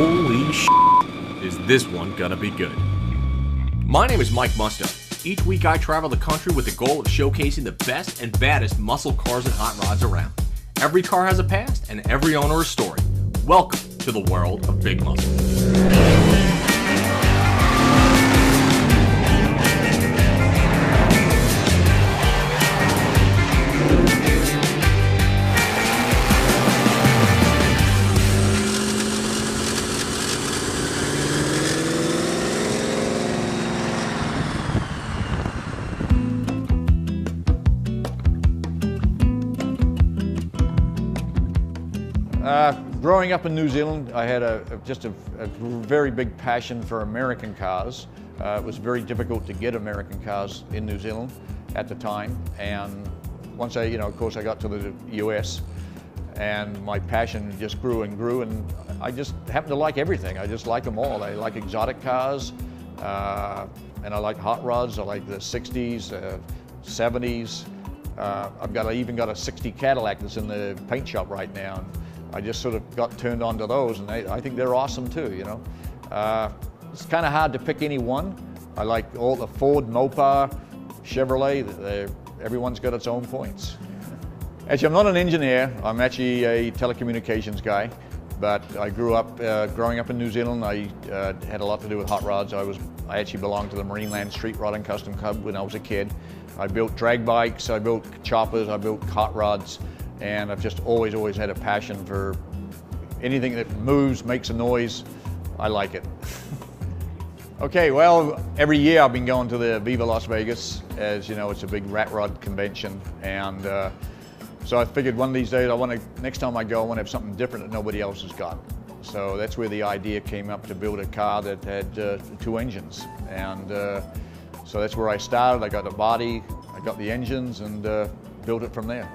Holy sh**, is this one gonna be good. My name is Mike Musto. Each week I travel the country with the goal of showcasing the best and baddest muscle cars and hot rods around. Every car has a past and every owner a story. Welcome to the world of big muscle. Growing up in New Zealand, I had just a very big passion for American cars. It was very difficult to get American cars in New Zealand at the time. And once of course I got to the US and my passion just grew and grew, and I just happened to like everything. I just like them all. I like exotic cars, and I like hot rods. I like the 60s, 70s. I even got a 60 Cadillac that's in the paint shop right now. I just sort of got turned on to those, and I think they're awesome too, you know. It's kind of hard to pick any one. I like all the Ford, Mopar, Chevrolet. Everyone's got its own points. Actually, I'm not an engineer. I'm actually a telecommunications guy, but I grew up, growing up in New Zealand, I had a lot to do with hot rods. I actually belonged to the Marineland Street Rod and Custom Club when I was a kid. I built drag bikes, I built choppers, I built hot rods. And I've just always had a passion for anything that moves, makes a noise. I like it. Okay, well, every year I've been going to the Viva Las Vegas. As you know, it's a big rat rod convention. And so I figured one of these days, next time I go, I want to have something different that nobody else has got. So that's where the idea came up, to build a car that had 2 engines. And so that's where I started. I got the body, I got the engines, and built it from there.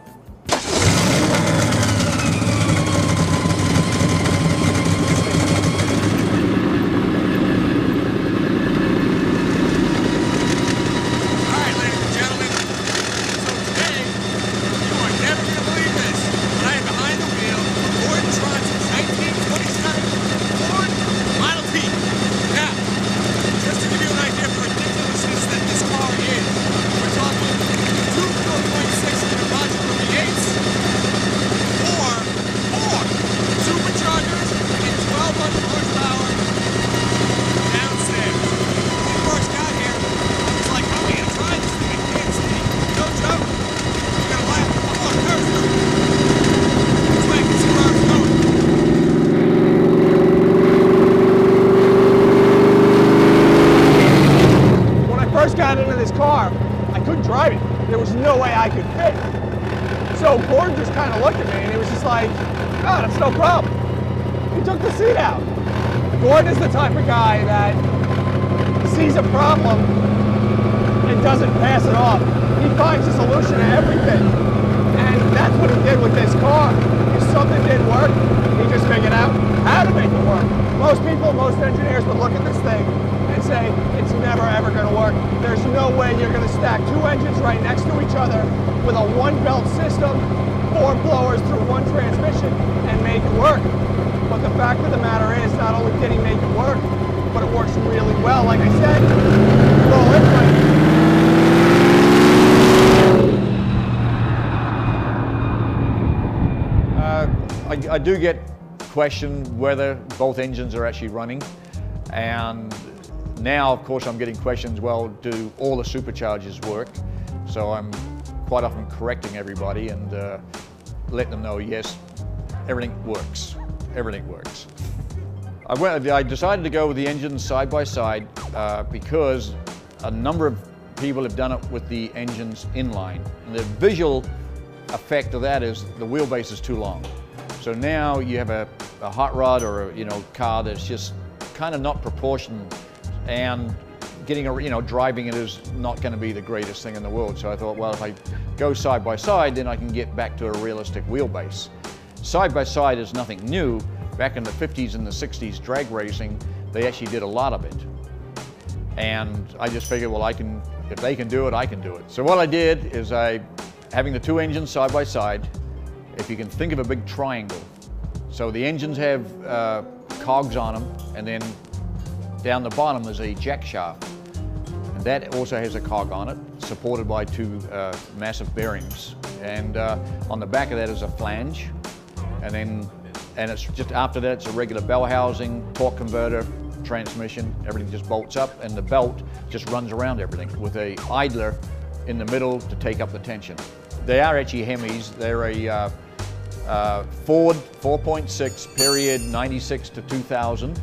There was no way I could fit. So Gordon just kind of looked at me and he was just like, oh, that's no problem. He took the seat out. Gordon is the type of guy that sees a problem and doesn't pass it off. He finds a solution to everything. And that's what he did with this car. If something didn't work, he just figured out how to make it work. Most people, most engineers would look at this thing and say, it's never ever going to work. There's no way you're going to stack 2 engines right next to each other with a 1-belt system, 4 blowers through 1 transmission, and make it work. But the fact of the matter is, not only did he make it work, but it works really well. Like I said, roll it right. I do get questioned whether both engines are actually running, and now, of course, I'm getting questions, well, do all the superchargers work? So I'm quite often correcting everybody and letting them know, yes, everything works. Everything works. I decided to go with the engines side by side because a number of people have done it with the engines inline. And the visual effect of that is the wheelbase is too long. So now you have a hot rod or a car that's just kind of not proportioned, and driving it is not going to be the greatest thing in the world. So I thought, well, if I go side by side, then I can get back to a realistic wheelbase. Side by side is nothing new. Back in the 50s and the 60s drag racing, they actually did a lot of it. And I just figured, well, if they can do it, I can do it. So what I did is having the 2 engines side by side, if you can think of a big triangle. So the engines have cogs on them, and then down the bottom is a jack shaft. And that also has a cog on it, supported by two massive bearings. And on the back of that is a flange, and it's just after that it's a regular bell housing, torque converter, transmission. Everything just bolts up, and the belt just runs around everything with a idler in the middle to take up the tension. They are actually Hemis. They're a Ford 4.6 period 96 to 2000.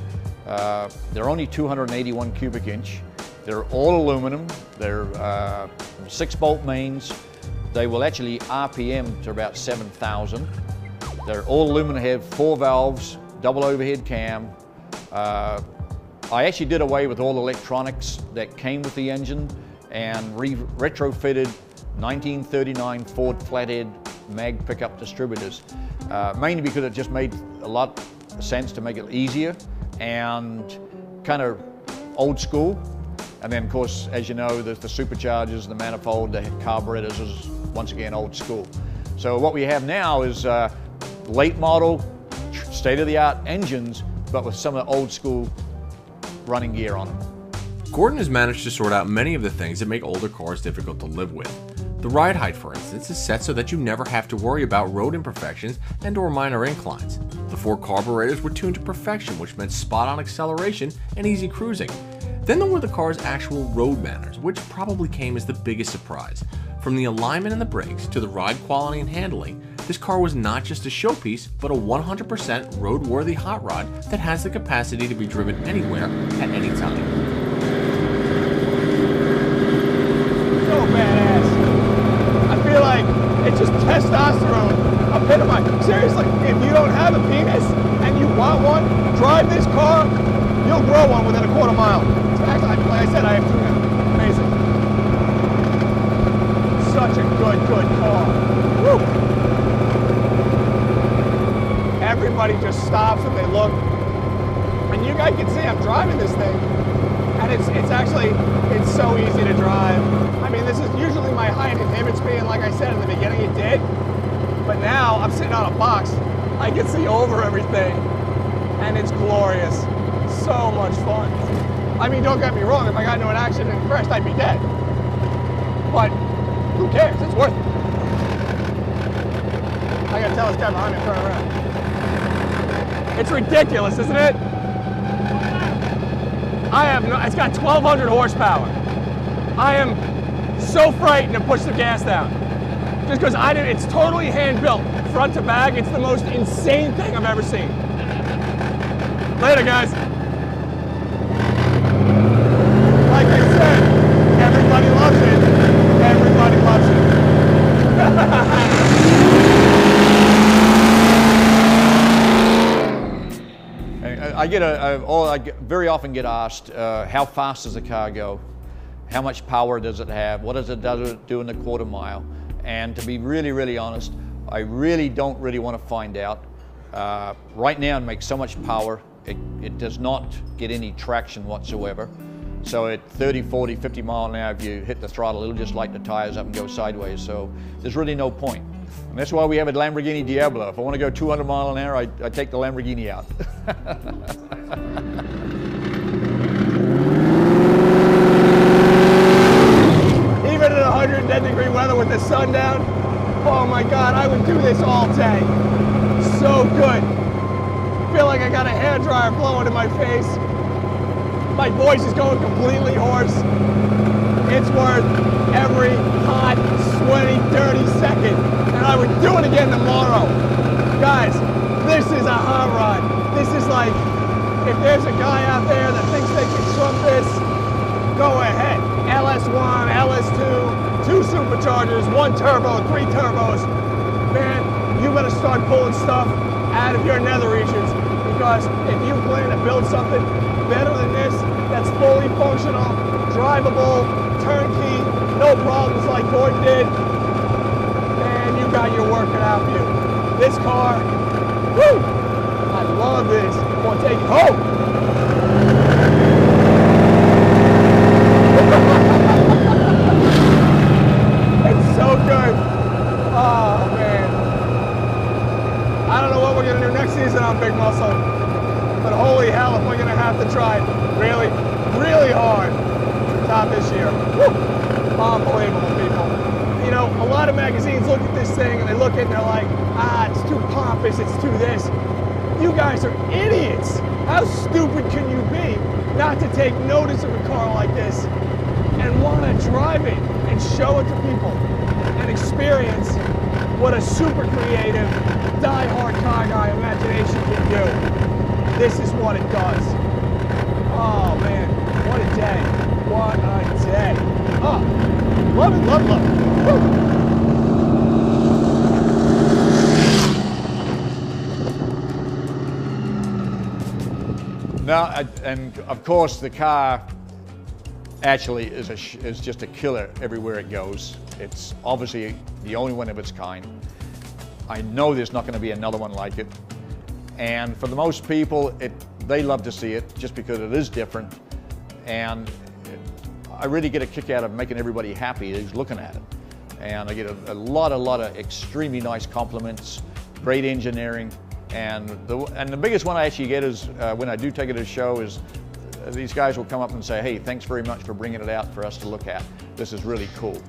They're only 281 cubic inch. They're all aluminum. They're 6-bolt mains. They will actually RPM to about 7,000. They're all aluminum, have 4 valves, double overhead cam. I actually did away with all electronics that came with the engine and retrofitted 1939 Ford flathead mag pickup distributors, mainly because it just made a lot of sense to make it easier and kind of old school. And then of course, as you know, there's the superchargers, the manifold, the carburetors is once again old school. So what we have now is late model, state-of-the-art engines, but with some of the old school running gear on them. Gordon has managed to sort out many of the things that make older cars difficult to live with. The ride height, for instance, is set so that you never have to worry about road imperfections and/or minor inclines. The 4 carburetors were tuned to perfection, which meant spot-on acceleration and easy cruising. Then there were the car's actual road manners, which probably came as the biggest surprise. From the alignment and the brakes to the ride quality and handling, this car was not just a showpiece, but a 100% roadworthy hot rod that has the capacity to be driven anywhere at any time. So badass. I feel like it's just testosterone epitomized. Seriously, if you don't have a penis and you want one, drive this car, you'll grow one within a quarter mile. Actually, like I said, I have 2 now. Amazing. Such a good car. Woo. Everybody just stops and they look. And you guys can see I'm driving this thing. And it's so easy to drive. I mean, this is usually my height inhibits me, and like I said in the beginning, it did. But now I'm sitting on a box. I can see over everything. And it's glorious. So much fun. I mean, don't get me wrong, if I got into an accident and crashed, I'd be dead. But who cares? It's worth it. I gotta tell this guy behind me to turn around. It's ridiculous, isn't it? It's got 1,200 horsepower. I am so frightened to push the gas down. Just because it's totally hand-built, front to back. It's the most insane thing I've ever seen. Later, guys. Like I said, everybody loves it. Everybody loves it. I very often get asked, how fast does the car go? How much power does it have? What does it do in the quarter mile? And to be really honest, I really don't want to find out. Right now it makes so much power, it does not get any traction whatsoever. So at 30, 40, 50 mile an hour, if you hit the throttle, it'll just light the tires up and go sideways. So there's really no point. And that's why we have a Lamborghini Diablo. If I want to go 200 mile an hour, I take the Lamborghini out. Even in 110-degree weather with the sun down, oh my God, I would do this all day. So good. Feel like I got a hairdryer blowing in my face. My voice is going completely hoarse. It's worth every hot, sweaty, dirty second. And I would do it again tomorrow. Guys, this is a hot rod. This is like, if there's a guy out there that thinks they can trump this, go ahead. LS1, LS2, 2 superchargers, 1 turbo, 3 turbos. Man, you better start pulling stuff out of your nether regions, because if you plan to build something better than this, that's fully functional, drivable, turnkey, no problems like Gordon did, man, you got your work cut out for you. This car, woo! I love this. Come on, take it home. It's so good. Oh, man. I don't know what we're going to do next season on Big Muscle, but holy have to try really, really hard to top this year. Woo! Unbelievable, people. You know, a lot of magazines look at this thing and they look at it and they're like, ah, it's too pompous, it's too this. You guys are idiots. How stupid can you be not to take notice of a car like this and want to drive it and show it to people and experience what a super creative, die-hard car guy imagination can do. This is what it does. Oh man, what a day. What a day. Oh, love it, love, love it. Woo. Now, and of course the car actually is just a killer everywhere it goes. It's obviously the only one of its kind. I know there's not going to be another one like it. And for the most people, they love to see it just because it is different. And I really get a kick out of making everybody happy who's looking at it. And I get a lot of extremely nice compliments, great engineering. And the biggest one I actually get is when I do take it to a show is these guys will come up and say, hey, thanks very much for bringing it out for us to look at. This is really cool.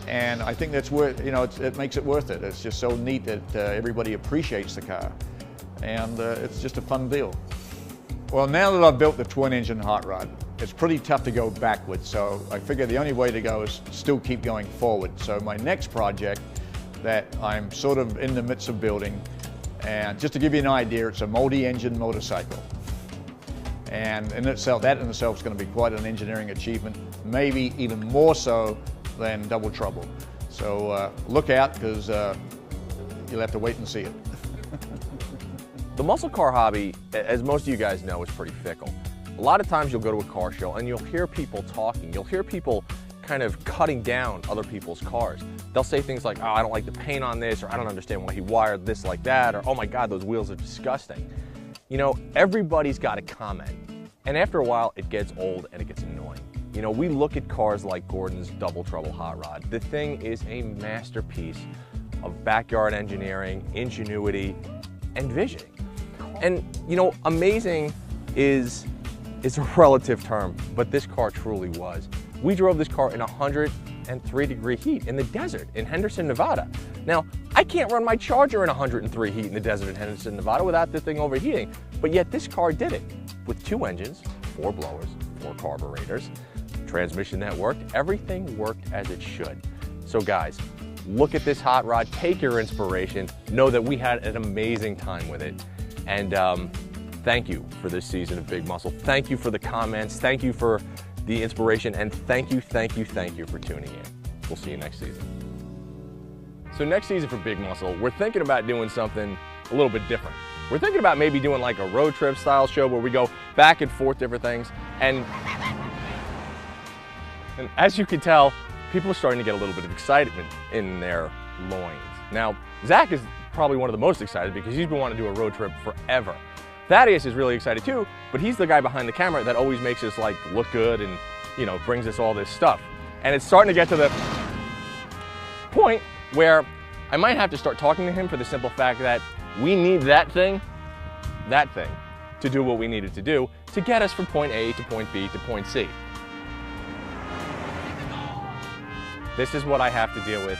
And I think that's worth, you know, it makes it worth it. It's just so neat that everybody appreciates the car. And it's just a fun deal. Well, now that I've built the twin engine hot rod, it's pretty tough to go backwards. So I figure the only way to go is still keep going forward. So my next project that I'm sort of in the midst of building, and just to give you an idea, it's a multi-engine motorcycle. And in itself, that in itself is going to be quite an engineering achievement, maybe even more so than Double Trouble. So look out, because you'll have to wait and see it. The muscle car hobby, as most of you guys know, is pretty fickle. A lot of times you'll go to a car show and you'll hear people talking. You'll hear people kind of cutting down other people's cars. They'll say things like, oh, I don't like the paint on this, or I don't understand why he wired this like that, or oh my God, those wheels are disgusting. You know, everybody's got a comment. And after a while, it gets old and it gets annoying. You know, we look at cars like Gordon's Double Trouble hot rod. The thing is a masterpiece of backyard engineering, ingenuity, and visioning. And, you know, amazing is a relative term, but this car truly was. We drove this car in 103-degree heat in the desert in Henderson, Nevada. Now, I can't run my Charger in 103 heat in the desert in Henderson, Nevada without the thing overheating, but yet this car did it. With 2 engines, 4 blowers, 4 carburetors, transmission that worked, everything worked as it should. So guys, look at this hot rod, take your inspiration, know that we had an amazing time with it, and thank you for this season of Big Muscle. Thank you for the comments, thank you for the inspiration, and thank you for tuning in. We'll see you next season. So next season for Big Muscle, we're thinking about doing something a little bit different. We're thinking about maybe doing like a road trip style show where we go back and forth different things. And as you can tell, people are starting to get a little bit of excitement in their loins. Now, Zach is probably one of the most excited because he's been wanting to do a road trip forever. Thaddeus is really excited too, but he's the guy behind the camera that always makes us like look good and, you know, brings us all this stuff. And it's starting to get to the point where I might have to start talking to him for the simple fact that we need that thing, to do what we needed to do to get us from point A to point B to point C. This is what I have to deal with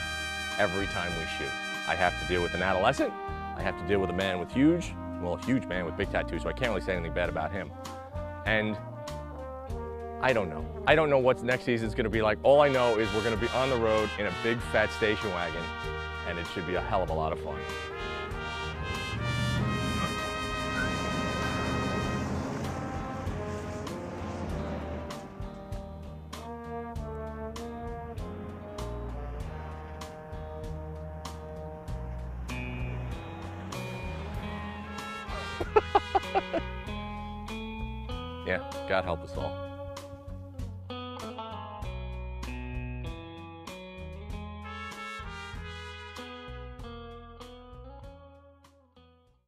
every time we shoot. I have to deal with an adolescent, I have to deal with a man with a huge man with big tattoos, so I can't really say anything bad about him. And I don't know. I don't know what next season's gonna be like. All I know is we're gonna be on the road in a big fat station wagon, and it should be a hell of a lot of fun. Yeah, God help us all.